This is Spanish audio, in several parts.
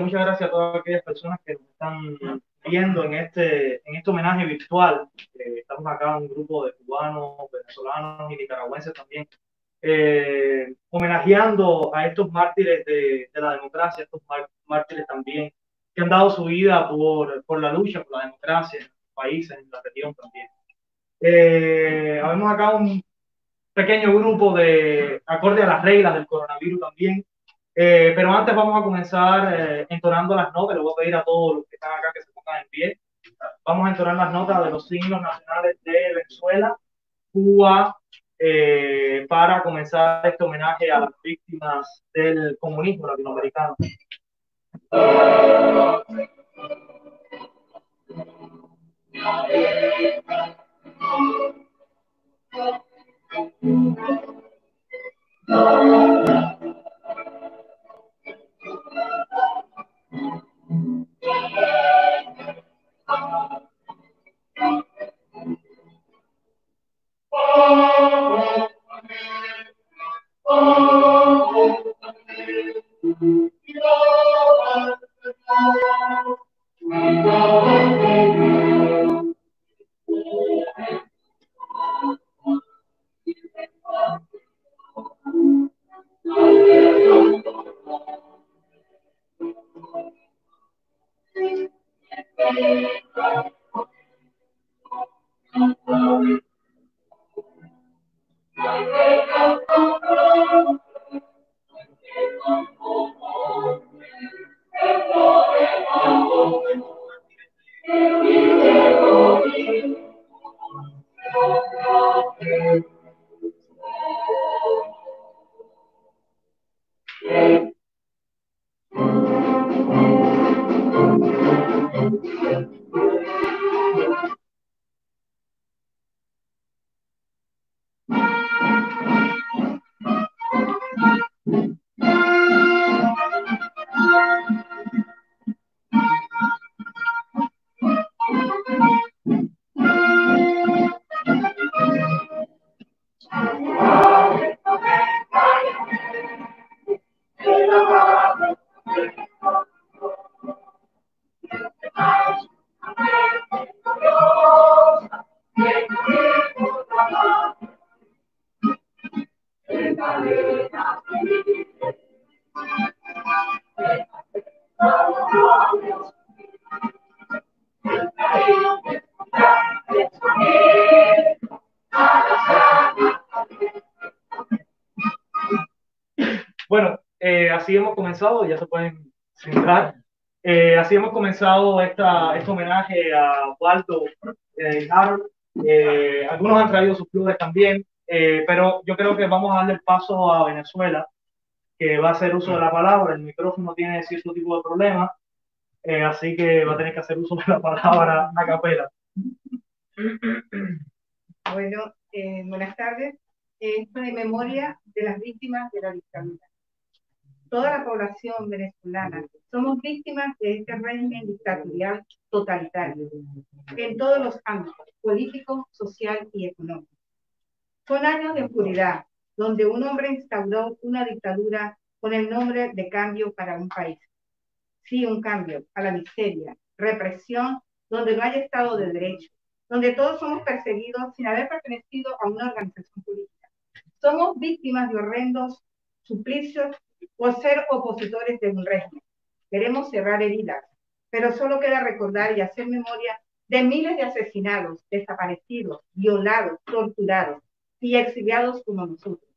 muchas gracias a todas aquellas personas que nos están viendo en este homenaje virtual. Estamos acá un grupo de cubanos, venezolanos y nicaragüenses también, homenajeando a estos mártires de la democracia, estos mártires también que han dado su vida por la lucha por la democracia en los países, en la región también. Habemos acá un pequeño grupo de acorde a las reglas del coronavirus también. Pero antes vamos a comenzar entonando las notas. Le voy a pedir a todos los que están acá que se pongan en pie. Vamos a entonar las notas de los signos nacionales de Venezuela, Cuba, para comenzar este homenaje a las víctimas del comunismo latinoamericano. Bueno, así hemos comenzado, ya se pueden sentar. Así hemos comenzado este homenaje a Waldo y Harold. Algunos han traído sus flores también, pero yo creo que vamos a darle el paso a Venezuela, que va a hacer uso de la palabra. El micrófono tiene cierto tipo de problemas, así que va a tener que hacer uso de la palabra a capela. Bueno, buenas tardes. Esto en memoria de las víctimas de la dictadura. Toda la población venezolana somos víctimas de este régimen dictatorial totalitario en todos los ámbitos, político, social y económico. Son años de oscuridad, donde un hombre instauró una dictadura con el nombre de cambio para un país. Sí, un cambio a la miseria, represión, donde no hay Estado de Derecho, donde todos somos perseguidos sin haber pertenecido a una organización política. Somos víctimas de horrendos suplicios por ser opositores de un régimen. Queremos cerrar heridas, pero solo queda recordar y hacer memoria de miles de asesinados, desaparecidos, violados, torturados y exiliados como nosotros.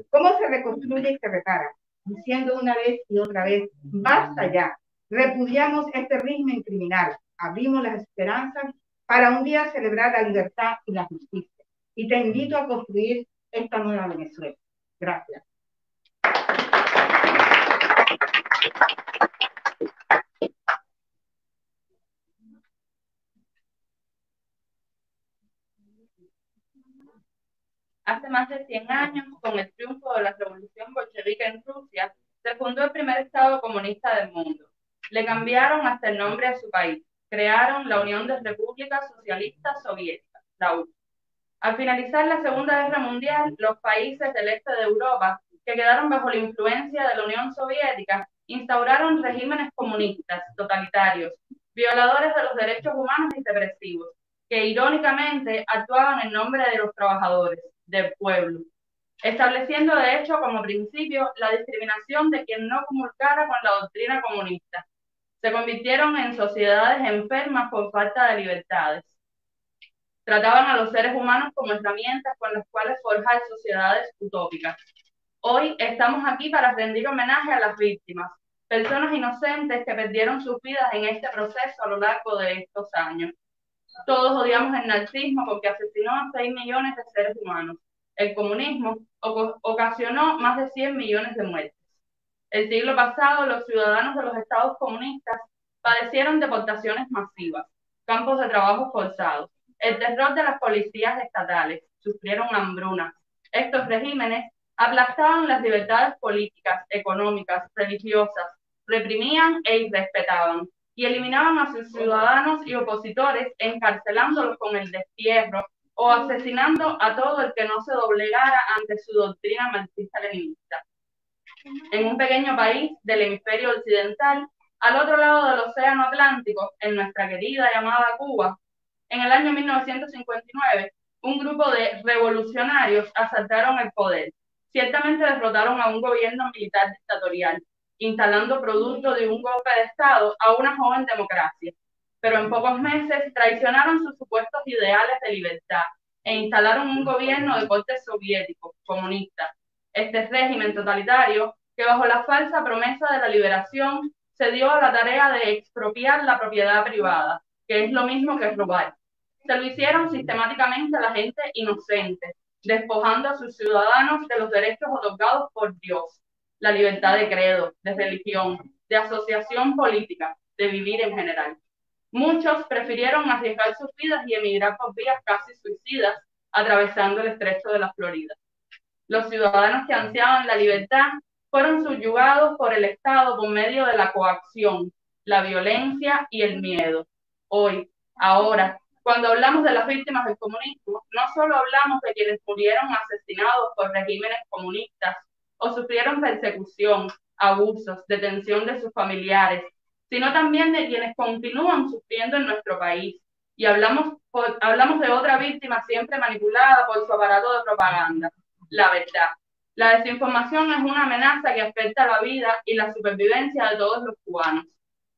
¿Cómo se reconstruye y se repara? Diciendo una vez y otra vez, basta ya, repudiamos este régimen criminal, abrimos las esperanzas para un día celebrar la libertad y la justicia. Y te invito a construir esta nueva Venezuela. Gracias. Hace más de 100 años, con el triunfo de la revolución bolchevique en Rusia, se fundó el primer estado comunista del mundo. Le cambiaron hasta el nombre a su país. Crearon la Unión de Repúblicas Socialistas Soviéticas, la URSS. Al finalizar la Segunda Guerra Mundial, los países del este de Europa, que quedaron bajo la influencia de la Unión Soviética, instauraron regímenes comunistas, totalitarios, violadores de los derechos humanos y represivos, que irónicamente actuaban en nombre de los trabajadores, del pueblo, estableciendo de hecho como principio la discriminación de quien no comulgara con la doctrina comunista. Se convirtieron en sociedades enfermas por falta de libertades. Trataban a los seres humanos como herramientas con las cuales forjar sociedades utópicas. Hoy estamos aquí para rendir homenaje a las víctimas, personas inocentes que perdieron sus vidas en este proceso a lo largo de estos años. Todos odiamos el nazismo porque asesinó a 6 millones de seres humanos. El comunismo ocasionó más de 100 millones de muertes. El siglo pasado, los ciudadanos de los estados comunistas padecieron deportaciones masivas, campos de trabajo forzados, el terror de las policías estatales, sufrieron hambrunas. Estos regímenes aplastaban las libertades políticas, económicas, religiosas, reprimían e irrespetaban, y eliminaban a sus ciudadanos y opositores, encarcelándolos con el destierro o asesinando a todo el que no se doblegara ante su doctrina marxista-leninista. En un pequeño país del hemisferio occidental, al otro lado del océano Atlántico, en nuestra querida y amada Cuba, en el año 1959, un grupo de revolucionarios asaltaron el poder. Ciertamente derrotaron a un gobierno militar dictatorial, instalando producto de un golpe de Estado a una joven democracia. Pero en pocos meses traicionaron sus supuestos ideales de libertad e instalaron un gobierno de corte soviético, comunista. Este régimen totalitario, que bajo la falsa promesa de la liberación, se dio a la tarea de expropiar la propiedad privada, que es lo mismo que robar. Se lo hicieron sistemáticamente a la gente inocente, despojando a sus ciudadanos de los derechos otorgados por Dios, la libertad de credo, de religión, de asociación política, de vivir en general. Muchos prefirieron arriesgar sus vidas y emigrar por vías casi suicidas, atravesando el estrecho de la Florida. Los ciudadanos que ansiaban la libertad fueron subyugados por el Estado por medio de la coacción, la violencia y el miedo. Hoy, ahora, cuando hablamos de las víctimas del comunismo, no solo hablamos de quienes murieron asesinados por regímenes comunistas o sufrieron persecución, abusos, detención de sus familiares, sino también de quienes continúan sufriendo en nuestro país. Y hablamos de otra víctima siempre manipulada por su aparato de propaganda, la verdad. La desinformación es una amenaza que afecta la vida y la supervivencia de todos los cubanos.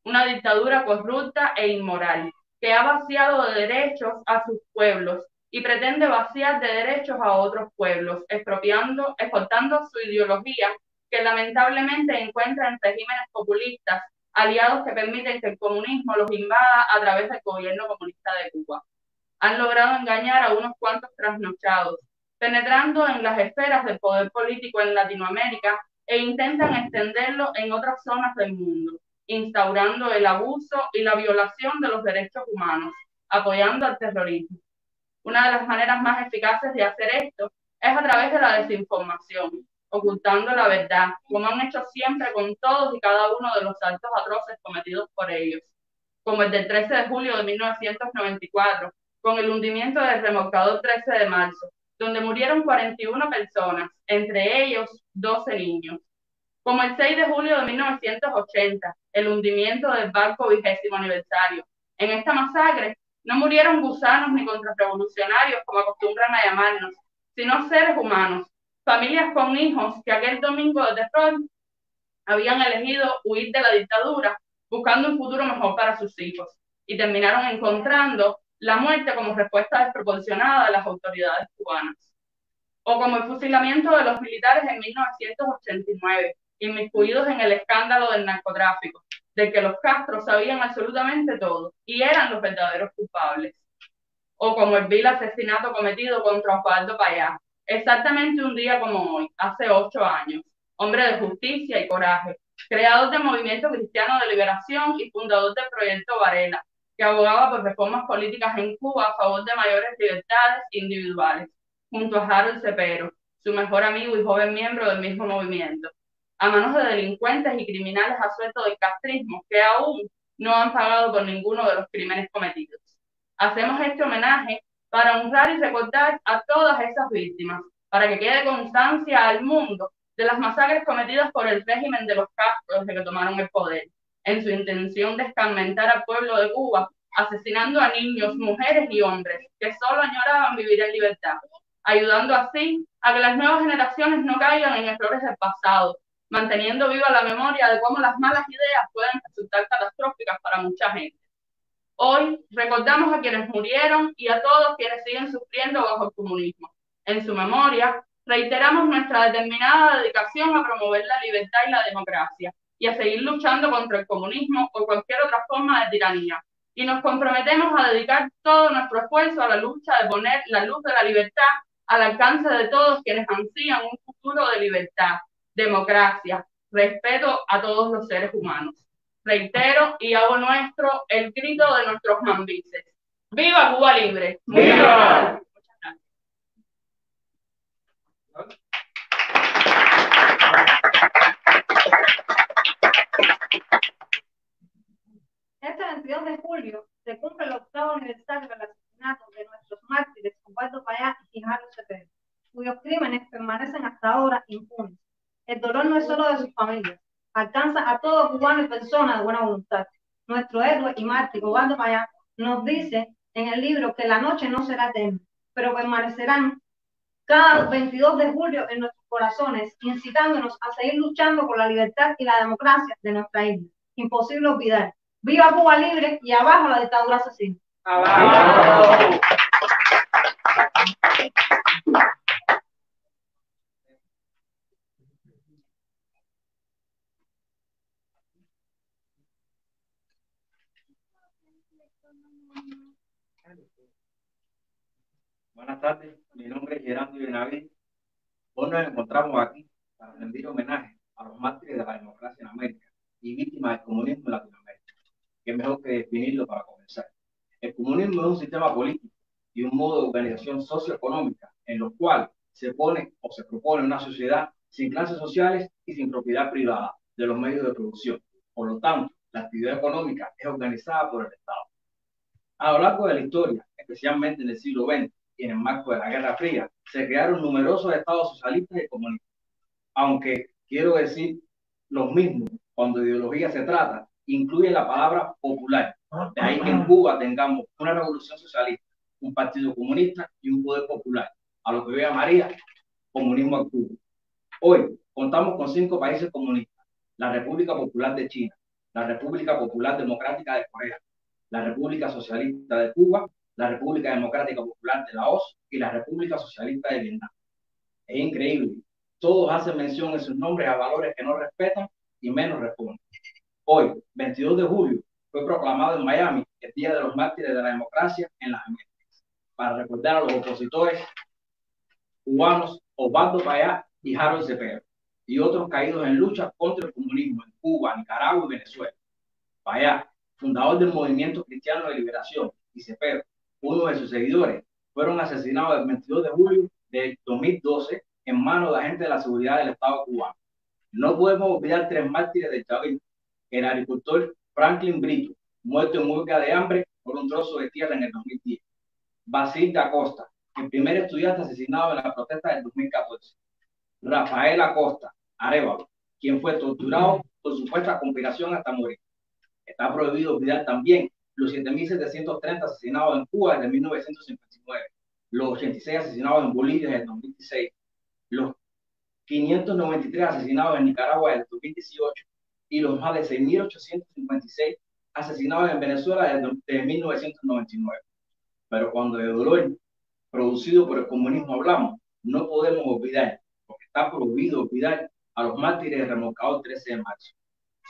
Una dictadura corrupta e inmoral que ha vaciado de derechos a sus pueblos y pretende vaciar de derechos a otros pueblos, exportando su ideología que lamentablemente encuentra en regímenes populistas, aliados que permiten que el comunismo los invada a través del gobierno comunista de Cuba. Han logrado engañar a unos cuantos trasnochados, penetrando en las esferas del poder político en Latinoamérica e intentan extenderlo en otras zonas del mundo, instaurando el abuso y la violación de los derechos humanos, apoyando al terrorismo. Una de las maneras más eficaces de hacer esto es a través de la desinformación, ocultando la verdad, como han hecho siempre con todos y cada uno de los actos atroces cometidos por ellos, como el del 13 de julio de 1994, con el hundimiento del remolcador 13 de marzo, donde murieron 41 personas, entre ellos 12 niños. Como el 6 de julio de 1980, el hundimiento del barco 20º aniversario. En esta masacre no murieron gusanos ni contrarrevolucionarios, como acostumbran a llamarnos, sino seres humanos, familias con hijos que aquel domingo de terror habían elegido huir de la dictadura, buscando un futuro mejor para sus hijos, y terminaron encontrando la muerte como respuesta desproporcionada de las autoridades cubanas. O como el fusilamiento de los militares en 1989, inmiscuidos en el escándalo del narcotráfico, de que los Castros sabían absolutamente todo y eran los verdaderos culpables. O como el vil asesinato cometido contra Osvaldo Payá, exactamente un día como hoy, hace 8 años, hombre de justicia y coraje, creador del Movimiento Cristiano de Liberación y fundador del Proyecto Varela, que abogaba por reformas políticas en Cuba a favor de mayores libertades individuales, junto a Harold Cepero, su mejor amigo y joven miembro del mismo movimiento, a manos de delincuentes y criminales asueltos del castrismo que aún no han pagado por ninguno de los crímenes cometidos. Hacemos este homenaje para honrar y recordar a todas esas víctimas, para que quede constancia al mundo de las masacres cometidas por el régimen de los Castro desde que tomaron el poder, en su intención de escarmentar al pueblo de Cuba, asesinando a niños, mujeres y hombres que solo añoraban vivir en libertad, ayudando así a que las nuevas generaciones no caigan en errores del pasado, manteniendo viva la memoria de cómo las malas ideas pueden resultar catastróficas para mucha gente. Hoy recordamos a quienes murieron y a todos quienes siguen sufriendo bajo el comunismo. En su memoria, reiteramos nuestra determinada dedicación a promover la libertad y la democracia y a seguir luchando contra el comunismo o cualquier otra forma de tiranía. Y nos comprometemos a dedicar todo nuestro esfuerzo a la lucha de poner la luz de la libertad al alcance de todos quienes ansían un futuro de libertad, democracia, respeto a todos los seres humanos. Reitero y hago nuestro el grito de nuestros mambises. ¡Viva Cuba Libre! ¡Viva! Este 22 de julio se cumple el 8º aniversario del asesinato de nuestros mártires Osvaldo Payá y Harold Cepeda, cuyos crímenes permanecen hasta ahora impunes. El dolor no es solo de sus familias, alcanza a todo cubano y persona de buena voluntad. Nuestro héroe y mártir Osvaldo Payá nos dice en el libro que la noche no será eterna, pero permanecerán cada 22 de julio en nuestros corazones, incitándonos a seguir luchando por la libertad y la democracia de nuestra isla. Imposible olvidar. ¡Viva Cuba Libre y abajo la dictadura asesina! ¡Abajo! Buenas tardes, mi nombre es Gerardo Benavides. Hoy nos encontramos aquí para rendir homenaje a los mártires de la democracia en América y víctimas del comunismo en Latinoamérica. Qué mejor que definirlo para comenzar. El comunismo es un sistema político y un modo de organización socioeconómica en los cuales se pone o se propone una sociedad sin clases sociales y sin propiedad privada de los medios de producción. Por lo tanto, la actividad económica es organizada por el Estado. A lo largo de la historia, especialmente en el siglo XX y en el marco de la Guerra Fría, se crearon numerosos estados socialistas y comunistas. Aunque quiero decir los mismos cuando de ideología se trata, incluye la palabra popular. De ahí que en Cuba tengamos una revolución socialista, un partido comunista y un poder popular, a lo que yo llamaría comunismo en Cuba. Hoy contamos con 5 países comunistas: la República Popular de China, la República Popular Democrática de Corea, la República Socialista de Cuba, la República Democrática Popular de Laos y la República Socialista de Vietnam. Es increíble. Todos hacen mención en sus nombres a valores que no respetan y menos responden. Hoy, 22 de julio, fue proclamado en Miami el Día de los Mártires de la Democracia en las Américas, para recordar a los opositores cubanos Osvaldo Payá y Harold Cepeda, y otros caídos en lucha contra el comunismo en Cuba, Nicaragua y Venezuela. Payá, fundador del Movimiento Cristiano de Liberación, y Cepeda, uno de sus seguidores, fueron asesinados el 22 de julio de 2012 en manos de agentes de la seguridad del Estado cubano. No podemos olvidar 3 mártires del chavismo: el agricultor Franklin Brito, muerto en huelga de hambre por un trozo de tierra en el 2010; Basil da Costa, el primer estudiante asesinado en la protesta del 2014; Rafael Acosta Arévalo, quien fue torturado por supuesta conspiración hasta morir. Está prohibido olvidar también los 7.730 asesinados en Cuba desde 1959, los 86 asesinados en Bolivia desde el 2016, los 593 asesinados en Nicaragua desde el 2018 y los más de 6.856 asesinados en Venezuela desde 1999. Pero cuando de dolor producido por el comunismo hablamos, no podemos olvidar, porque está prohibido olvidar, a los mártires del remolcador 13 de marzo.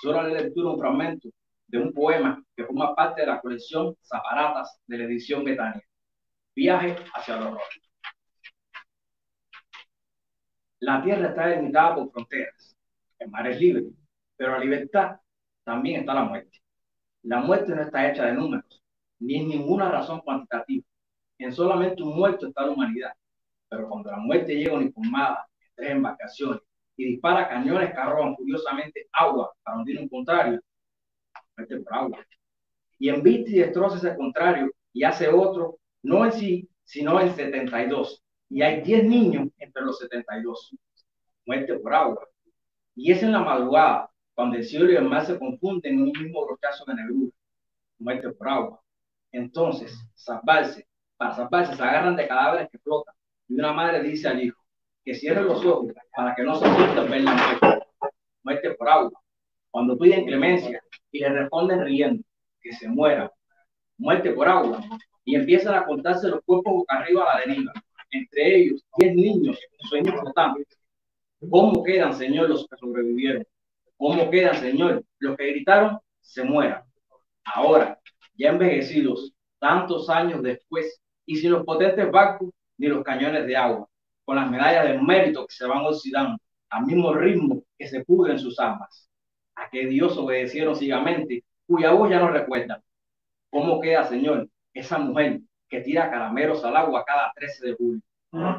Solo le lectura un fragmento de un poema que forma parte de la colección Zaparatas de la edición Betania: Viaje hacia el horror. La tierra está delimitada por fronteras, el mar es libre, pero la libertad también está la muerte. La muerte no está hecha de números, ni en ninguna razón cuantitativa. En solamente un muerto está la humanidad. Pero cuando la muerte llega uniformada en 3 embarcaciones y dispara cañones que arrojan furiosamente agua para hundir un contrario, muerte por agua, y embiste y destroza ese contrario y hace otro, no en sí, sino en 72. Y hay 10 niños entre los 72. muerte por agua. Y es en la madrugada, cuando el cielo y el mar se confunden en un mismo brochazo de negrura, muerte por agua. Entonces, para salvarse, se agarran de cadáveres que flotan. Y una madre dice al hijo que cierre los ojos para que no se asusten ver la muerte, muerte por agua. Cuando piden clemencia y le responden riendo, que se muera, muerte por agua. Y empiezan a contarse los cuerpos boca arriba a la deriva, entre ellos 10 niños en sueños flotantes. ¿Cómo quedan, Señor, los que sobrevivieron? ¿Cómo quedan, Señor, los que gritaron, se mueran? Ahora, ya envejecidos, tantos años después, y sin los potentes barcos ni los cañones de agua, con las medallas de mérito que se van oxidando, al mismo ritmo que se pudren sus armas. ¿A qué Dios obedecieron ciegamente, cuya voz ya no recuerdan? ¿Cómo queda, Señor, esa mujer que tira caramelos al agua cada 13 de julio?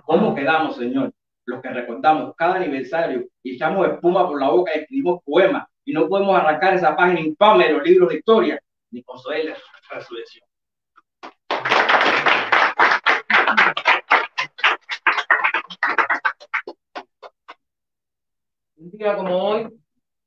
¿Cómo quedamos, Señor, los que recordamos cada aniversario y echamos espuma por la boca y escribimos poemas y no podemos arrancar esa página infame de los libros de historia ni conceder la resurrección? Un día como hoy,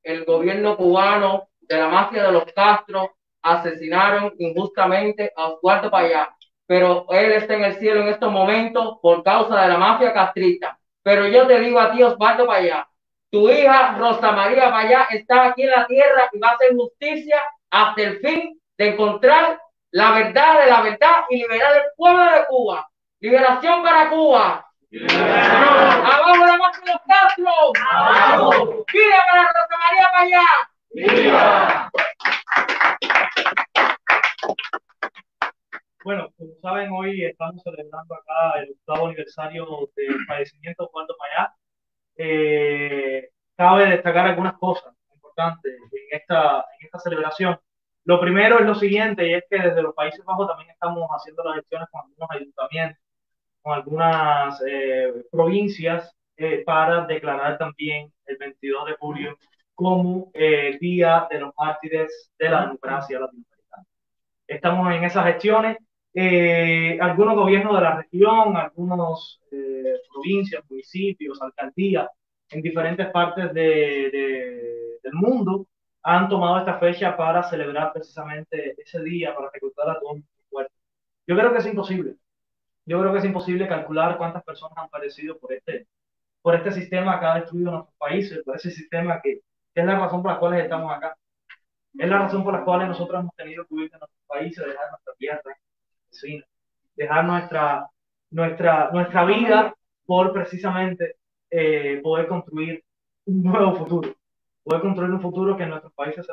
el gobierno cubano de la mafia de los Castro asesinaron injustamente a Oswaldo Payá, pero él está en el cielo en estos momentos por causa de la mafia castrista. Pero yo te digo a ti, Oswaldo Payá, tu hija Rosa María Payá está aquí en la tierra y va a hacer justicia hasta el fin de encontrar la verdad de la verdad y liberar al pueblo de Cuba. Liberación para Cuba. ¡Abajo la mafia de los Castro! ¡Abajo! ¡Viva para Rosa María Payá! ¡Viva! Bueno, como saben, hoy estamos celebrando acá el 8º aniversario del fallecimiento de Oswaldo Payá. Cabe destacar algunas cosas importantes en esta celebración. Lo primero es lo siguiente, y es que desde los Países Bajos también estamos haciendo las gestiones con algunos ayuntamientos, con algunas provincias, para declarar también el 22 de julio como Día de los Mártires de la Democracia Latinoamericana. Estamos en esas gestiones. Algunos gobiernos de la región, algunas provincias, municipios, alcaldías en diferentes partes del mundo han tomado esta fecha para celebrar precisamente ese día, para recordar a todos nuestros muertos. Yo creo que es imposible. Yo creo que es imposible calcular cuántas personas han padecido por este sistema que ha destruido nuestros países, por ese sistema que es la razón por la cual estamos acá. Es la razón por la cual nosotros hemos tenido que huir de nuestros países, dejar nuestra tierra, vecina, dejar nuestra vida por precisamente poder construir un nuevo futuro, poder construir un futuro que en nuestros países se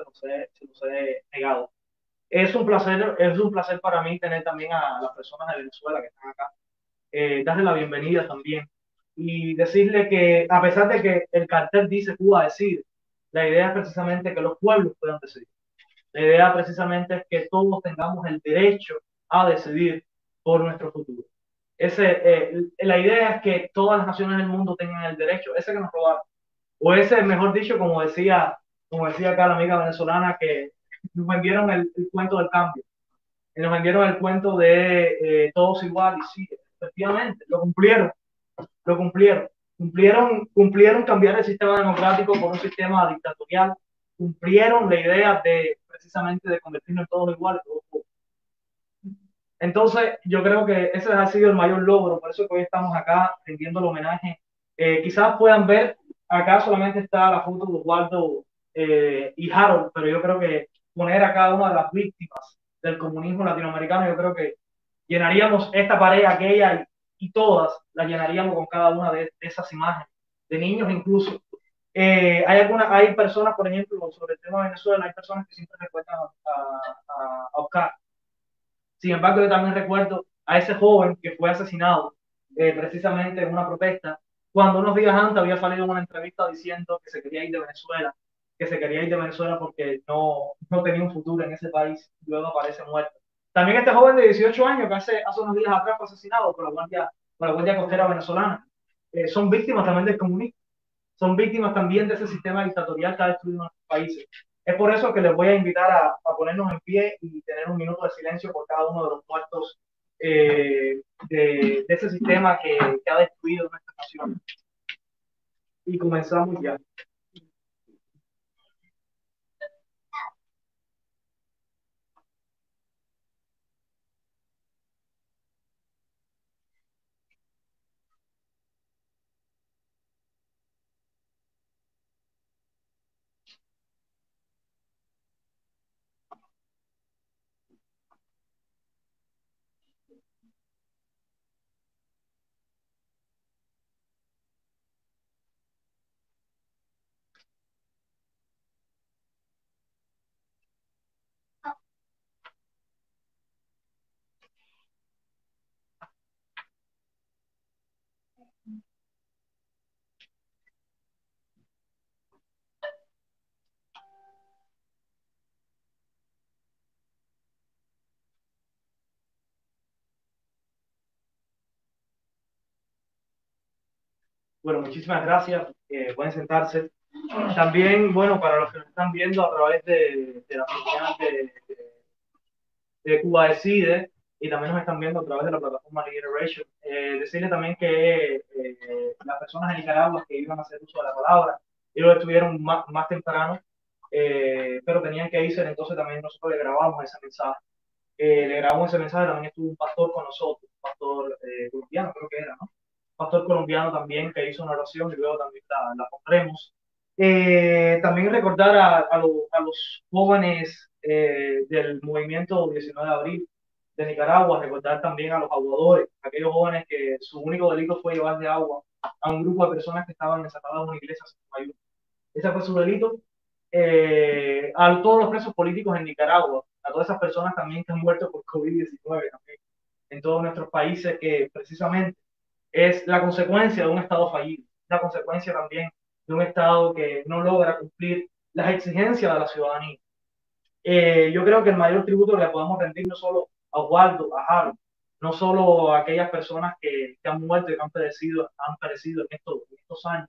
nos ha negado. Es un placer para mí tener también a las personas de Venezuela que están acá, darle la bienvenida también y decirle que a pesar de que el cartel dice Cuba decide, la idea es precisamente que los pueblos puedan decidir. La idea precisamente es que todos tengamos el derecho a decidir por nuestro futuro. La idea es que todas las naciones del mundo tengan el derecho, ese que nos robaron, o ese, mejor dicho, como decía acá la amiga venezolana, que nos vendieron el cuento del cambio, y nos vendieron el cuento de todos igual, y sí, efectivamente, cumplieron cambiar el sistema democrático por un sistema dictatorial, cumplieron la idea de precisamente de convertirnos en todos iguales. Entonces, yo creo que ese ha sido el mayor logro, por eso que hoy estamos acá rindiendo el homenaje. Quizás puedan ver, acá solamente está la foto de Oswaldo y Harold, pero yo creo que poner a cada una de las víctimas del comunismo latinoamericano, yo creo que llenaríamos esta pared, aquella y todas las llenaríamos con cada una de esas imágenes, de niños incluso. Hay personas, por ejemplo, sobre el tema de Venezuela, hay personas que siempre recuerdan a Oscar. Sin embargo, yo también recuerdo a ese joven que fue asesinado precisamente en una protesta, cuando unos días antes había salido en una entrevista diciendo que se quería ir de Venezuela, porque no tenía un futuro en ese país, y luego aparece muerto. También este joven de 18 años que hace unos días atrás fue asesinado por la Guardia Costera venezolana. Son víctimas también del comunismo, son víctimas también de ese sistema dictatorial que ha destruido nuestros países. Es por eso que les voy a invitar a ponernos en pie y tener un minuto de silencio por cada uno de los muertos de ese sistema que ha destruido nuestra nación. y comenzamos ya. Bueno, muchísimas gracias. Pueden sentarse. También, bueno, para los que nos están viendo a través de la página de Cuba Decide y también nos están viendo a través de la plataforma Regeneration, decirle también que las personas en Nicaragua que iban a hacer uso de la palabra, ellos estuvieron más temprano, pero tenían que irse, entonces también nosotros le grabamos ese mensaje. Le grabamos ese mensaje, también estuvo un pastor con nosotros, un pastor colombiano creo que era, ¿no? Pastor colombiano también que hizo una oración y luego también la pondremos. También recordar a los jóvenes del movimiento 19 de abril de Nicaragua, recordar también a los aguadores, aquellos jóvenes que su único delito fue llevarle agua a un grupo de personas que estaban encerradas en una iglesia sin ayuda. Ese fue su delito. A todos los presos políticos en Nicaragua, a todas esas personas también que han muerto por COVID-19 también, en todos nuestros países, que precisamente es la consecuencia de un Estado fallido, la consecuencia también de un Estado que no logra cumplir las exigencias de la ciudadanía. Yo creo que el mayor tributo que le podemos rendir no solo a Osvaldo, a Harold, no solo a aquellas personas que han muerto y que han perecido en estos años.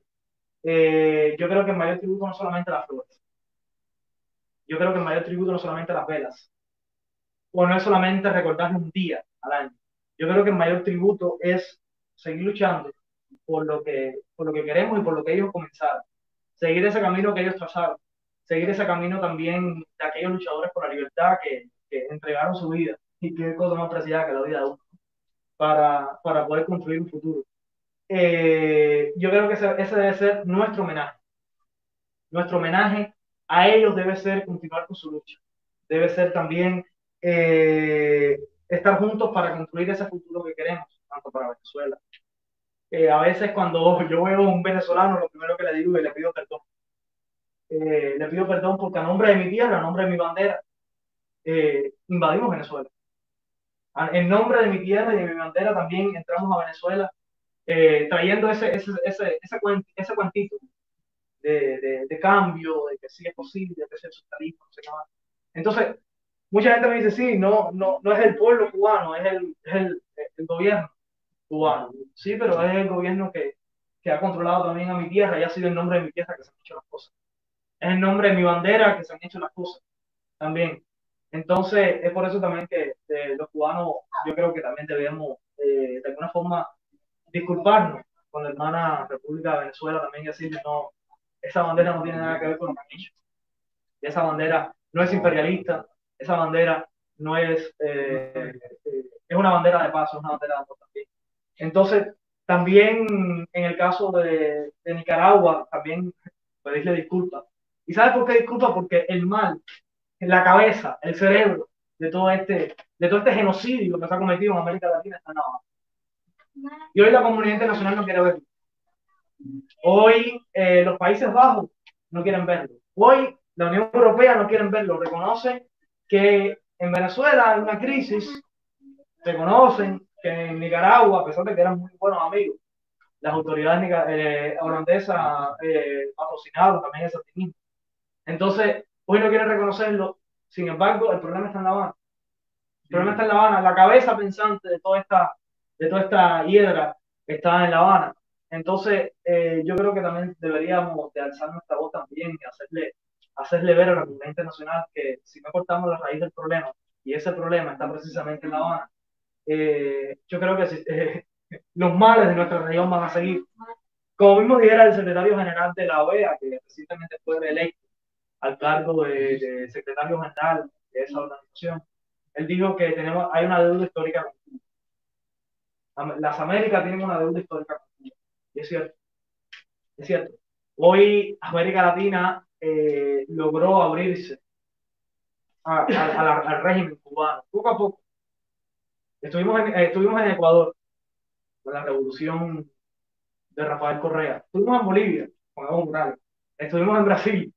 Yo creo que el mayor tributo no solamente a las flores, yo creo que el mayor tributo no solamente a las velas, o no es solamente recordarle un día al año. Yo creo que el mayor tributo es seguir luchando por lo que queremos y por lo que ellos comenzaron. Seguir ese camino que ellos trazaron. Seguir ese camino también de aquellos luchadores por la libertad que entregaron su vida. Y qué cosa más preciada que la vida de uno para poder construir un futuro. Yo creo que ese debe ser nuestro homenaje. Nuestro homenaje a ellos debe ser continuar con su lucha. Debe ser también eh, estar juntos para construir ese futuro que queremos, tanto para Venezuela. A veces cuando yo veo a un venezolano, lo primero que le digo es le pido perdón. Le pido perdón porque a nombre de mi tierra, a nombre de mi bandera, invadimos Venezuela. En nombre de mi tierra y de mi bandera también entramos a Venezuela trayendo ese cuantito de cambio, de que sí es posible, de que sí es socialismo, no sé qué más. Entonces, mucha gente me dice, sí, no es el pueblo cubano, el gobierno cubano. Sí, pero es el gobierno que ha controlado también a mi tierra y ha sido en nombre de mi tierra que se han hecho las cosas. Es en nombre de mi bandera que se han hecho las cosas también. Entonces, es por eso también que los cubanos, yo creo que también debemos, de alguna forma, disculparnos con la hermana República de Venezuela, también decirle, no, esa bandera no tiene nada que ver con lo que han hecho. Esa bandera no es imperialista, esa bandera no es una bandera de paz, es una bandera de amor también. Entonces, también en el caso de Nicaragua, también pedirle disculpas. ¿Y sabes por qué disculpas? Porque el mal, la cabeza, el cerebro de todo este genocidio que se ha cometido en América Latina está en La Habana. Y hoy la comunidad internacional no quiere verlo. Hoy los Países Bajos no quieren verlo. Hoy la Unión Europea no quiere verlo. Reconocen que en Venezuela hay una crisis. Reconocen que en Nicaragua, a pesar de que eran muy buenos amigos, las autoridades holandesas patrocinaron también ese activismo. Entonces, hoy no quieren reconocerlo. Sin embargo, el problema está en La Habana. El problema está en La Habana. La cabeza pensante de toda esta hiedra está en La Habana. Entonces, yo creo que también deberíamos de alzar nuestra voz también y hacerle ver a la comunidad internacional que si no cortamos la raíz del problema, y ese problema está precisamente en La Habana, yo creo que los males de nuestra región van a seguir. Como mismo dijera el secretario general de la OEA, que recientemente fue reelecto al cargo de secretario general de esa organización, él dijo que hay una deuda histórica con Cuba. Las Américas tienen una deuda histórica con Cuba. Y es cierto, es cierto. Hoy América Latina logró abrirse al régimen cubano, poco a poco. Estuvimos en Ecuador con la revolución de Rafael Correa. Estuvimos en Bolivia con Evo Morales. Estuvimos en Brasil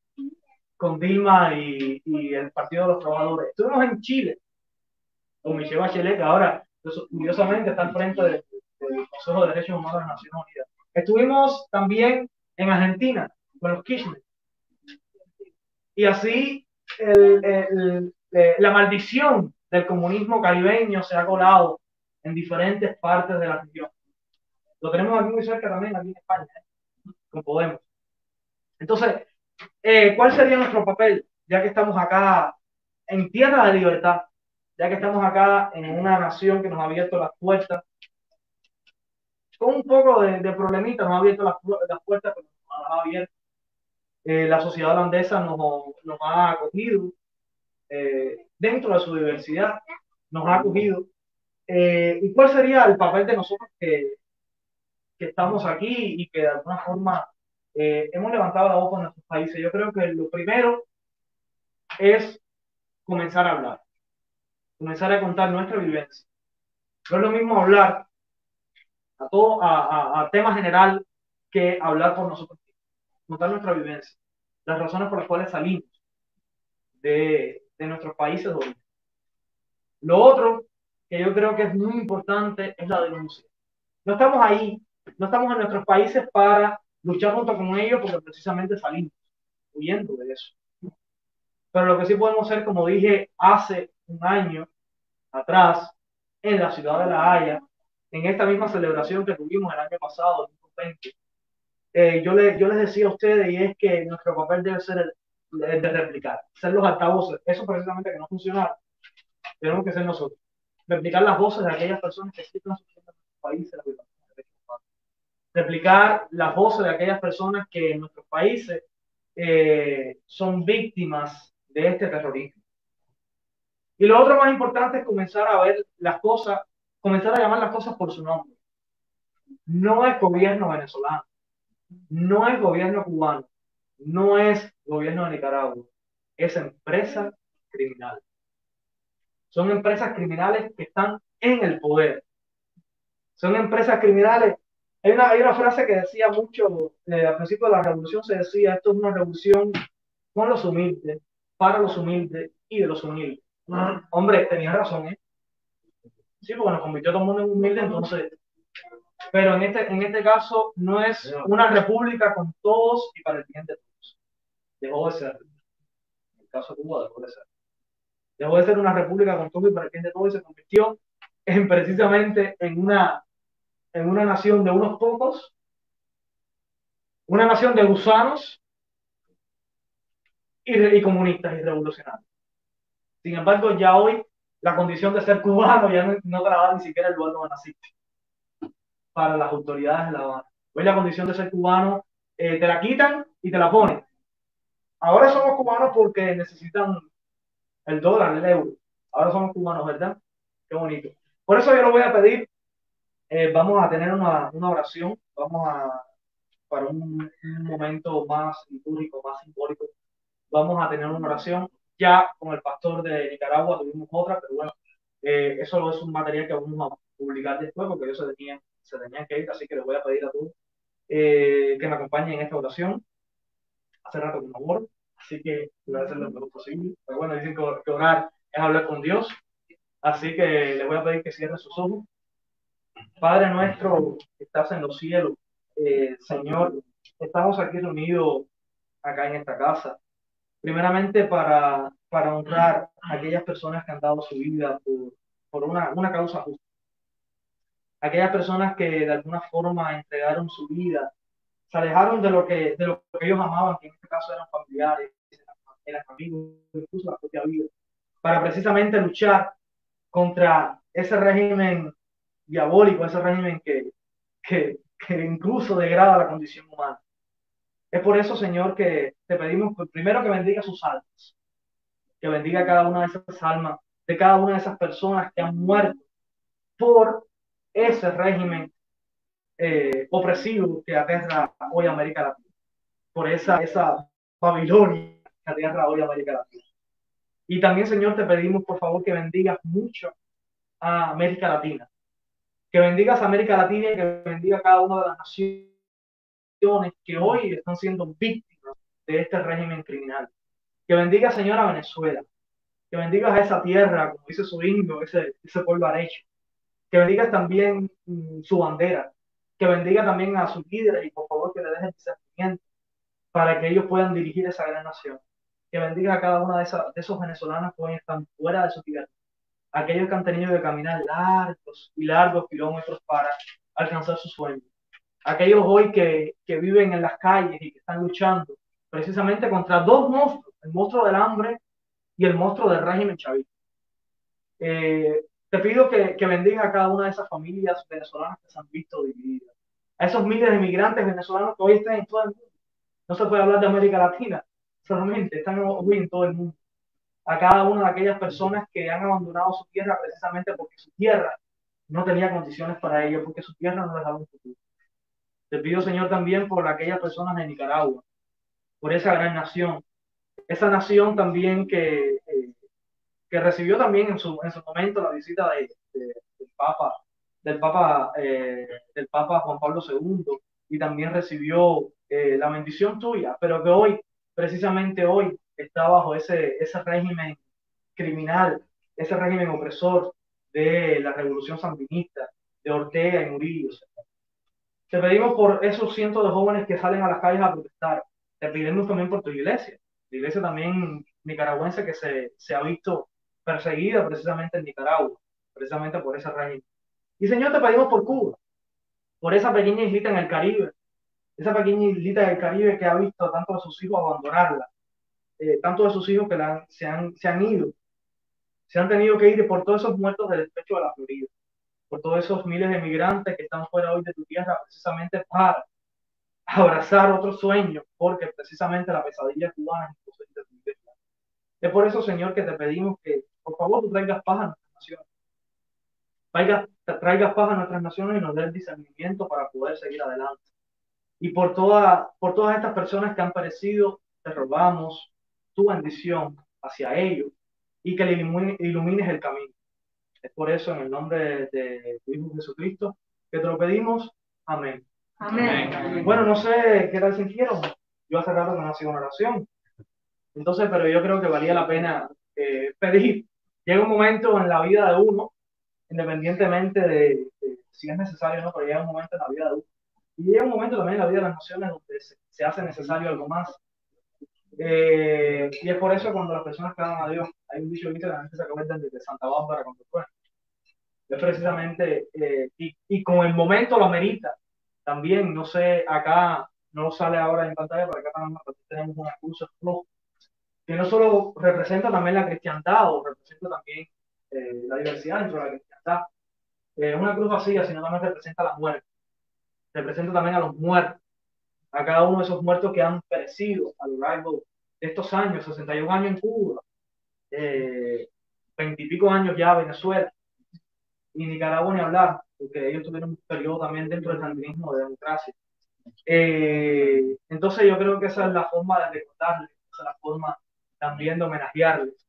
con Dilma y el Partido de los Trabajadores. Estuvimos en Chile con Michelle Bachelet, que ahora curiosamente está al frente del Consejo de Derechos Humanos de las Naciones Unidas. Estuvimos también en Argentina con los Kirchner. Y así la maldición del comunismo caribeño se ha colado en diferentes partes de la región. Lo tenemos aquí muy cerca también, aquí en España, con Podemos. Entonces, ¿cuál sería nuestro papel? Ya que estamos acá en tierra de libertad, ya que estamos acá en una nación que nos ha abierto las puertas, con un poco de problemitas, nos ha abierto las puertas, pero nos ha abierto. La sociedad holandesa nos ha acogido dentro de su diversidad, nos ha acogido. ¿Y cuál sería el papel de nosotros que estamos aquí y que de alguna forma hemos levantado la voz por nuestros países? Yo creo que lo primero es comenzar a hablar, comenzar a contar nuestra vivencia. No es lo mismo hablar a tema general que hablar por nosotros mismos, contar nuestra vivencia, las razones por las cuales salimos de nuestros países de origen. Lo otro que yo creo que es muy importante es la denuncia. No estamos ahí, no estamos en nuestros países para luchar junto con ellos porque precisamente salimos huyendo de eso. Pero lo que sí podemos hacer, como dije hace un año atrás, en la ciudad de La Haya, en esta misma celebración que tuvimos el año pasado, 2020, yo les decía a ustedes, y es que nuestro papel debe ser el de replicar, ser los altavoces. Eso precisamente que no funciona, tenemos que ser nosotros. Replicar las voces de aquellas personas que sí están sufriendo en nuestros países, replicar las voces de aquellas personas que en nuestros países son víctimas de este terrorismo. Y lo otro más importante es comenzar a ver las cosas, comenzar a llamar las cosas por su nombre. No es gobierno venezolano, no es gobierno cubano, no es gobierno de Nicaragua, es empresa criminal. Son empresas criminales que están en el poder. Son empresas criminales. Hay una frase que decía mucho, al principio de la revolución se decía, esto es una revolución con los humildes, para los humildes y de los humildes. Hombre, tenía razón, ¿eh? Sí, porque nos convirtió todo el mundo en humilde, entonces. Pero en este caso no es una república con todos y para el bien de todos. Dejó de ser. En el caso de Cuba dejó de ser. Dejó de ser una república con todos y para el bien de todos y se convirtió precisamente en una nación de unos pocos, una nación de gusanos y comunistas y revolucionarios. Sin embargo, ya hoy la condición de ser cubano ya no te la da ni siquiera el lugar donde naciste para las autoridades de La Habana. Hoy la condición de ser cubano te la quitan y te la ponen. Ahora somos cubanos porque necesitan el dólar, el euro. Ahora somos cubanos, ¿verdad? Qué bonito. Por eso yo lo voy a pedir. Vamos a tener una oración. Para un momento más litúrgico, más simbólico, vamos a tener una oración. Ya con el pastor de Nicaragua tuvimos otra, pero bueno, eso es un material que vamos a publicar después porque ellos se tenían que ir, así que les voy a pedir a todos que me acompañen en esta oración. Hace rato con amor, así que voy a hacer lo mejor posible. Pero bueno, dicen que orar es hablar con Dios, así que les voy a pedir que cierren sus ojos. Padre nuestro que estás en los cielos, Señor, estamos aquí reunidos acá en esta casa, primeramente para honrar a aquellas personas que han dado su vida por una causa justa, aquellas personas que de alguna forma entregaron su vida, se alejaron de lo que ellos amaban, que en este caso eran familiares, eran amigos, incluso la propia vida, para precisamente luchar contra ese régimen diabólico, ese régimen que que incluso degrada la condición humana. Es por eso, Señor, que te pedimos primero que bendiga sus almas, que bendiga cada una de esas almas, de cada una de esas personas que han muerto por ese régimen opresivo que aterra hoy América Latina, por esa Babilonia que aterra hoy América Latina. Y también, Señor, te pedimos, por favor, que bendigas mucho a América Latina, que bendigas a América Latina y que bendiga a cada una de las naciones que hoy están siendo víctimas de este régimen criminal. Que bendiga, Señor, a Venezuela, que bendigas a esa tierra, como dice su himno, ese pueblo arecho, que bendigas también su bandera, que bendiga también a sus líderes y por favor que le dejen discernimiento para que ellos puedan dirigir esa gran nación. Que bendiga a cada una de esos venezolanos que hoy están fuera de su tierra, aquellos que han tenido que caminar largos y largos kilómetros para alcanzar sus sueños, aquellos hoy que viven en las calles y que están luchando precisamente contra dos monstruos, el monstruo del hambre y el monstruo del régimen chavista. Te pido que bendiga a cada una de esas familias venezolanas que se han visto divididas, a esos miles de migrantes venezolanos que hoy están en todo el mundo. No se puede hablar de América Latina solamente, están hoy en todo el mundo. A cada una de aquellas personas que han abandonado su tierra precisamente porque su tierra no tenía condiciones para ello, porque su tierra no les daba un futuro. Te pido, Señor, también por aquellas personas de Nicaragua, por esa gran nación, esa nación también que recibió también en su momento la visita del Papa Juan Pablo II y también recibió la bendición tuya, pero que hoy, precisamente hoy, está bajo ese régimen criminal, ese régimen opresor de la revolución sandinista, de Ortega y Murillo. Te pedimos por esos cientos de jóvenes que salen a las calles a protestar. Te pedimos también por tu iglesia, la iglesia también nicaragüense que se ha visto perseguida precisamente en Nicaragua, precisamente por ese régimen. Y Señor, te pedimos por Cuba, por esa pequeña islita en el Caribe, esa pequeña islita del Caribe que ha visto a tantos de sus hijos abandonarla, tantos de sus hijos que se han ido, se han tenido que ir por todos esos muertos del despecho de la Florida, por todos esos miles de migrantes que están fuera hoy de tu tierra precisamente para abrazar otro sueño, porque precisamente la pesadilla cubana es imposible de cumplir. Es por eso, Señor, que te pedimos que, por favor, tú traigas paz a nuestras naciones. Traigas paz a nuestras naciones y nos des discernimiento para poder seguir adelante. Y por todas estas personas que han perecido, te rogamos tu bendición hacia ellos y que le ilumines el camino. Es por eso, en el nombre de tu Hijo Jesucristo, que te lo pedimos. Amén. Amén. Bueno, no sé qué tal sintieron. Yo hace rato que no hacía una oración. Entonces, pero yo creo que valía la pena pedir. Llega un momento en la vida de uno, independientemente de si es necesario o no, pero llega un momento en la vida de uno. Y llega un momento también en la vida de las naciones donde se hace necesario algo más. Y es por eso cuando las personas claman a Dios, hay un dicho que dice que la gente se acuerda de Santa Bárbara cuando fue. Es precisamente, y con el momento lo amerita. También, no sé, acá no sale ahora en pantalla, pero acá tenemos una cruz roja, que no solo representa también la cristiandad, o representa también la diversidad dentro de la cristiandad. Una cruz vacía, sino también representa la muerte. Representa también a los muertos, a cada uno de esos muertos que han perecido a lo largo de estos años, 61 años en Cuba, 20 y pico años ya Venezuela, y Nicaragua ni hablar, porque ellos tuvieron un periodo también dentro del sandinismo de democracia. Entonces yo creo que esa es la forma de recordarles, esa es la forma también de homenajearles,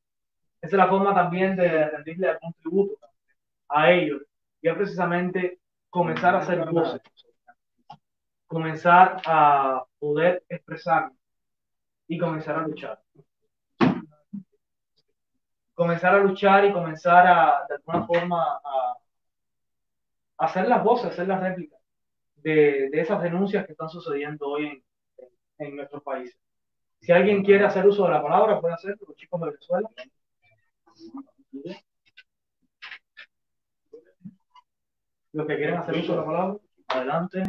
esa es la forma también de rendirle algún tributo a ellos, y es precisamente comenzar a hacer voces, comenzar a poder expresar y comenzar a luchar. Comenzar a luchar y comenzar de alguna forma a hacer las voces, hacer las réplicas de esas denuncias que están sucediendo hoy en nuestros países. Si alguien quiere hacer uso de la palabra, puede hacerlo, los chicos de Venezuela. Los que quieren hacer uso de la palabra, adelante.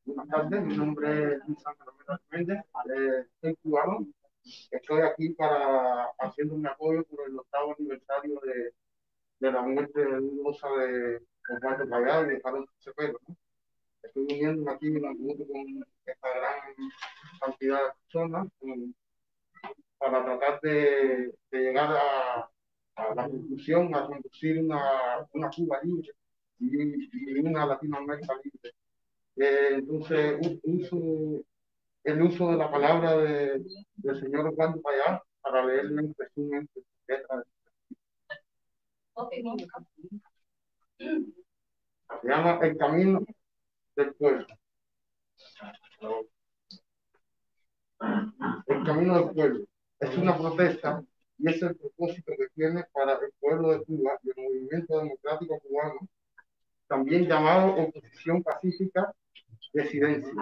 Buenas tardes, mi nombre es Luis Ángel Méndez, soy cubano, Estoy aquí haciendo un apoyo por el 8º aniversario de la muerte dudosa de Osvaldo Payá y de Carlos Cepeda, ¿no? Estoy uniendo aquí junto con esta gran cantidad de personas para tratar de llegar a la conclusión, a conducir una Cuba libre y una Latinoamérica libre. Entonces, el uso de la palabra del señor Osvaldo Payá para leerle un resumen de su letra. Se llama El Camino del Pueblo. El Camino del Pueblo es una protesta y es el propósito que tiene para el pueblo de Cuba y el movimiento democrático cubano, también llamado oposición pacífica disidencia.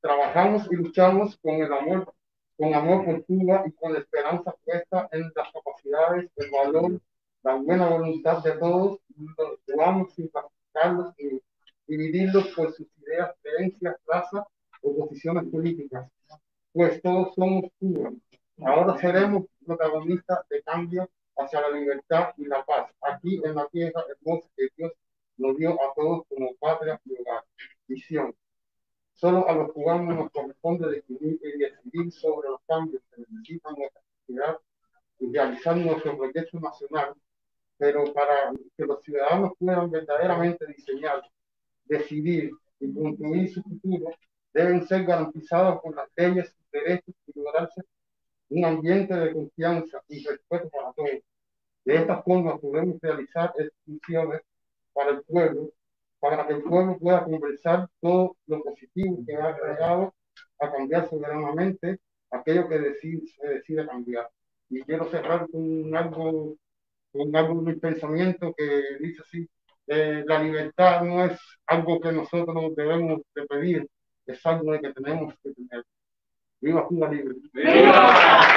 Trabajamos y luchamos con amor por Cuba y con la esperanza puesta en las capacidades, el valor, la buena voluntad de todos los cubanos sin clasificarlos y dividirlos por sus ideas, creencias, razas o posiciones políticas, pues todos somos Cuba. Ahora seremos protagonistas de cambio hacia la libertad y la paz, aquí en la tierra hermosa que Dios nos dio a todos como patria y hogar. Visión. Solo a los cubanos nos corresponde definir y decidir sobre los cambios que necesitan nuestra sociedad y realizar nuestro proyecto nacional, pero para que los ciudadanos puedan verdaderamente diseñar, decidir y construir su futuro, deben ser garantizados por las leyes y derechos y lograrse un ambiente de confianza y respeto para todos. De esta forma podemos realizar funciones para el pueblo, para que el pueblo pueda conversar todo lo positivo que ha llegado a cambiar soberanamente aquello que se decide cambiar. Y quiero cerrar con algo de mi pensamiento que dice así, la libertad no es algo que nosotros debemos de pedir, es algo que tenemos que tener. ¡Viva Cuba Libre! ¡Viva!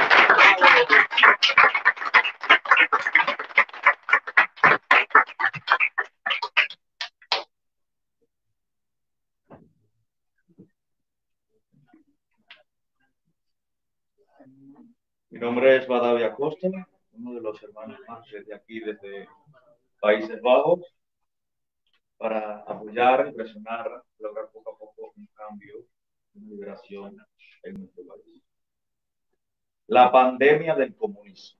Mi nombre es Badavia Costa, uno de los hermanos más de aquí, desde Países Bajos, para apoyar y presionar, lograr poco a poco un cambio, una liberación en nuestro país. La pandemia del comunismo.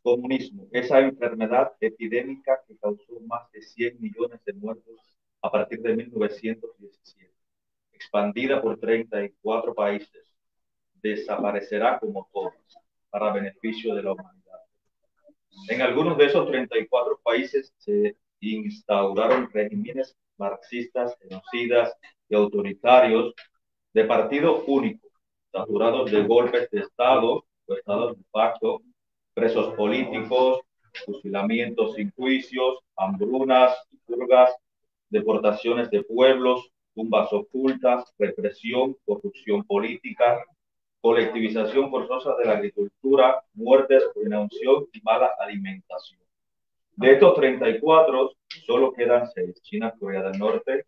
Comunismo, esa enfermedad epidémica que causó más de 100 millones de muertos a partir de 1917, expandida por 34 países, desaparecerá como todas, para beneficio de la humanidad. En algunos de esos 34 países se instauraron regímenes marxistas, genocidas y autoritarios de partido único, saturados de golpes de Estado o estados de facto, presos políticos, fusilamientos sin juicios, hambrunas y purgas, deportaciones de pueblos, tumbas ocultas, represión, corrupción política, colectivización forzosa de la agricultura, muertes, ruinación y mala alimentación. De estos 34, solo quedan 6: China, Corea del Norte,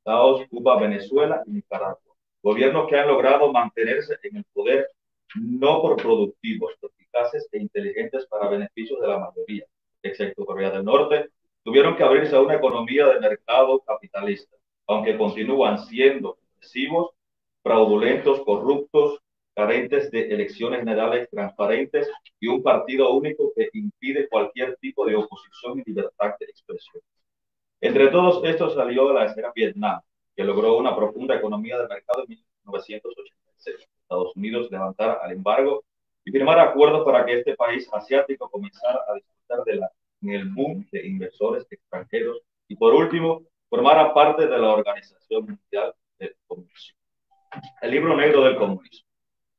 Laos, Cuba, Venezuela y Nicaragua. Gobiernos que han logrado mantenerse en el poder no por productivos, eficaces e inteligentes para beneficios de la mayoría, excepto Corea del Norte, tuvieron que abrirse a una economía de mercado capitalista, aunque continúan siendo agresivos, fraudulentos, corruptos, carentes de elecciones generales transparentes y un partido único que impide cualquier tipo de oposición y libertad de expresión. Entre todos estos salió la escena Vietnam, que logró una profunda economía de mercado en 1986. Estados Unidos levantara el embargo y firmar acuerdos para que este país asiático comenzara a disfrutar en el boom de inversores extranjeros y, por último, formara parte de la Organización Mundial del Comercio. El libro negro del comunismo.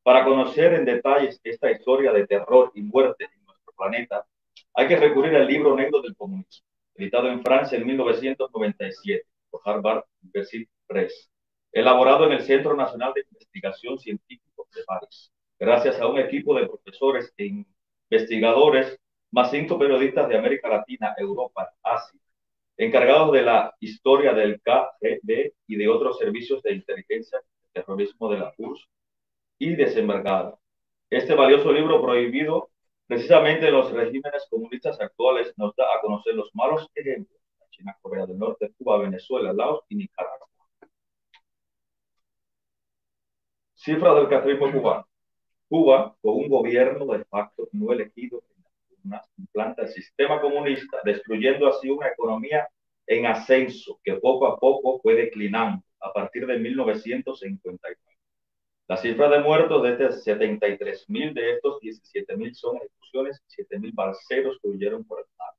Para conocer en detalles esta historia de terror y muerte en nuestro planeta, hay que recurrir al libro negro del comunismo, editado en Francia en 1997 por Harvard University Press, elaborado en el Centro Nacional de Investigación Científica de París, gracias a un equipo de profesores e investigadores, más 5 periodistas de América Latina, Europa, Asia, encargados de la historia del KGB y de otros servicios de inteligencia y terrorismo de la URSS. y desembarcada. Este valioso libro prohibido precisamente en los regímenes comunistas actuales nos da a conocer los malos ejemplos de China, Corea del Norte, Cuba, Venezuela, Laos y Nicaragua. Cifra del catrismo cubano. Cuba, con un gobierno de facto no elegido en las urnas, implanta el sistema comunista, destruyendo así una economía en ascenso que poco a poco fue declinando a partir de 1959. La cifra de muertos de 73.000 de estos 17.000 son ejecuciones y 7.000 balseros que huyeron por el mar.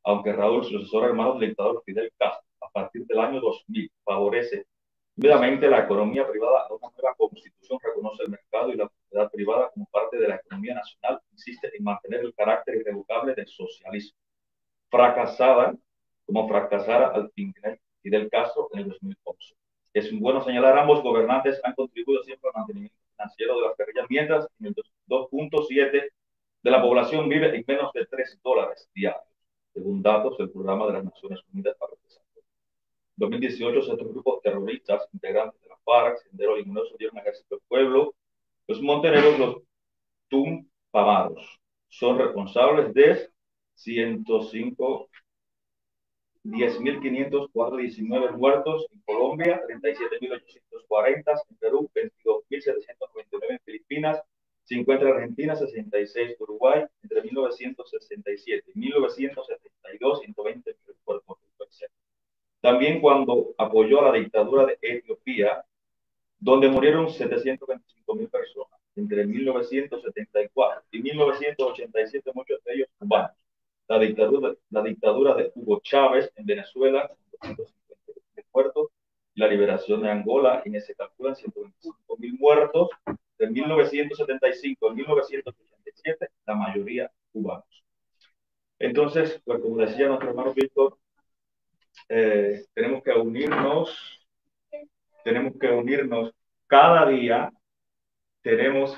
Aunque Raúl, sucesor hermano del dictador Fidel Castro, a partir del año 2000 favorece vividamente la economía privada, una nueva constitución reconoce el mercado y la propiedad privada como parte de la economía nacional, insiste en mantener el carácter irrevocable del socialismo. Fracasada, como fracasara al final Fidel Castro en el 2011. Es bueno señalar, ambos gobernantes han contribuido siempre al mantenimiento financiero de las guerrillas, mientras en el 2.7 de la población vive en menos de $3 diarios, según datos del Programa de las Naciones Unidas para el Desarrollo. En 2018, estos grupos terroristas, integrantes de la FARC, Sendero Luminoso, dieron Ejército del Pueblo, los montoneros, los Tumpamaros, son responsables de 10.504 muertos en Colombia, 37.840 en Perú, 22.799 en Filipinas, 50 en Argentina, 66 en Uruguay, entre 1967 y 1972, 120 en Puerto Rico, etc. También cuando apoyó a la dictadura de Etiopía, donde murieron 725.000 personas, entre 1974 y 1987, muchos de ellos cubanos. La dictadura de Hugo Chávez en Venezuela, 250.000 muertos, y la liberación de Angola, en ese calculan 125.000 muertos, de 1975 a 1987, la mayoría cubanos. Entonces, pues como decía nuestro hermano Víctor, tenemos que unirnos cada día, tenemos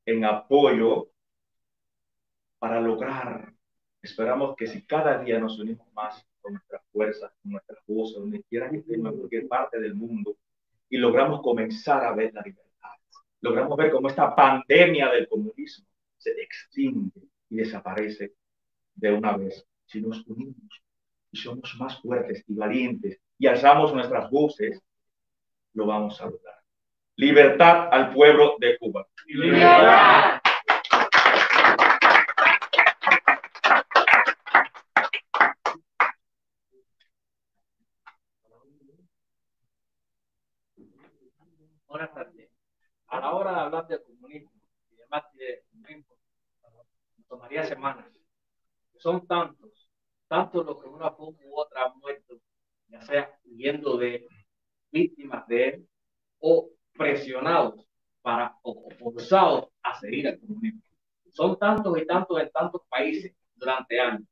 en apoyo para lograr. Esperamos que si cada día nos unimos más con nuestras fuerzas, con nuestras voces, donde quiera que estemos en cualquier parte del mundo, y logramos comenzar a ver la libertad, logramos ver cómo esta pandemia del comunismo se extingue y desaparece de una vez. Si nos unimos y somos más fuertes y valientes y alzamos nuestras voces, lo vamos a lograr. Libertad al pueblo de Cuba. ¡Libertad! Buenas tardes. A la hora de hablar del comunismo y demás de comunismo, tomaría semanas. Son tantos los que una forma u otra han muerto, ya sea huyendo de víctimas de él o presionados o forzados a seguir el comunismo. Son tantos y tantos en tantos países durante años.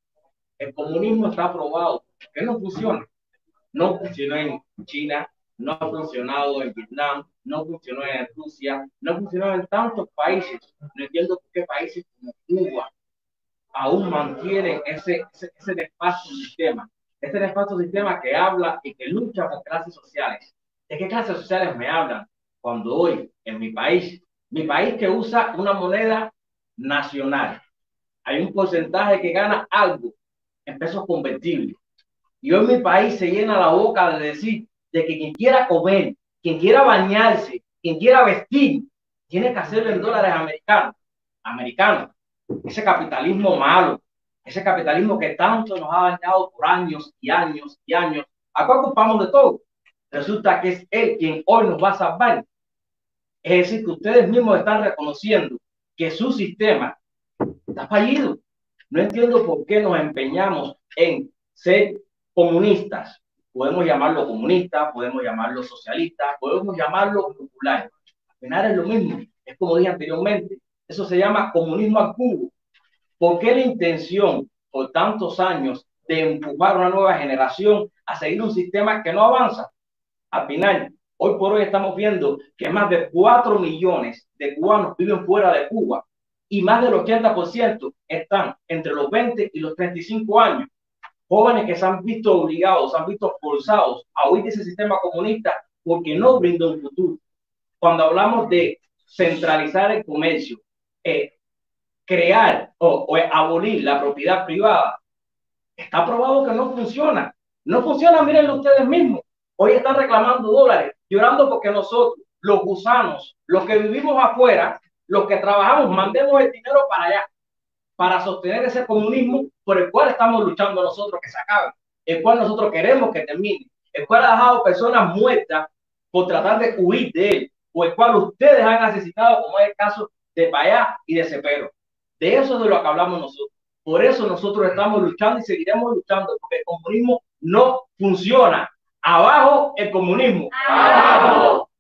El comunismo está probado que no funciona. No funcionó en China, no ha funcionado en Vietnam, no funcionó en Rusia, no funcionó en tantos países. No entiendo por qué países como Cuba aún mantienen ese nefasto sistema. Ese nefasto sistema que habla y que lucha por clases sociales. ¿De qué clases sociales me hablan? Cuando hoy en mi país que usa una moneda nacional, hay un porcentaje que gana algo en pesos convertibles. Y hoy mi país se llena la boca de decir de que quien quiera comer, quien quiera bañarse, quien quiera vestir, tiene que hacerlo en dólares americanos. Ese capitalismo malo, ese capitalismo que tanto nos ha dañado por años y años y años. ¿A cuál culpamos de todo? Resulta que es él quien hoy nos va a salvar. Es decir, que ustedes mismos están reconociendo que su sistema está fallido. No entiendo por qué nos empeñamos en ser comunistas. Podemos llamarlo comunista, podemos llamarlo socialista, podemos llamarlo popular. Al final es lo mismo. Es como dije anteriormente, eso se llama comunismo al cubo. ¿Por qué la intención por tantos años de empujar a una nueva generación a seguir un sistema que no avanza? Al final, hoy por hoy estamos viendo que más de 4 millones de cubanos viven fuera de Cuba y más del 80% están entre los 20 y los 35 años. Jóvenes que se han visto obligados, se han visto forzados a huir de ese sistema comunista porque no brinda un futuro. Cuando hablamos de centralizar el comercio, crear o abolir la propiedad privada, está probado que no funciona. No funciona, mírenlo ustedes mismos. Hoy están reclamando dólares, llorando porque nosotros, los gusanos, los que vivimos afuera, los que trabajamos, mandemos el dinero para allá, para sostener ese comunismo por el cual estamos luchando nosotros que se acabe, el cual nosotros queremos que termine, el cual ha dejado personas muertas por tratar de huir de él, o el cual ustedes han asesinado, como es el caso de Payá y de Cepero. De eso es de lo que hablamos nosotros. Por eso nosotros estamos luchando y seguiremos luchando, porque el comunismo no funciona. Abajo el comunismo. Abajo.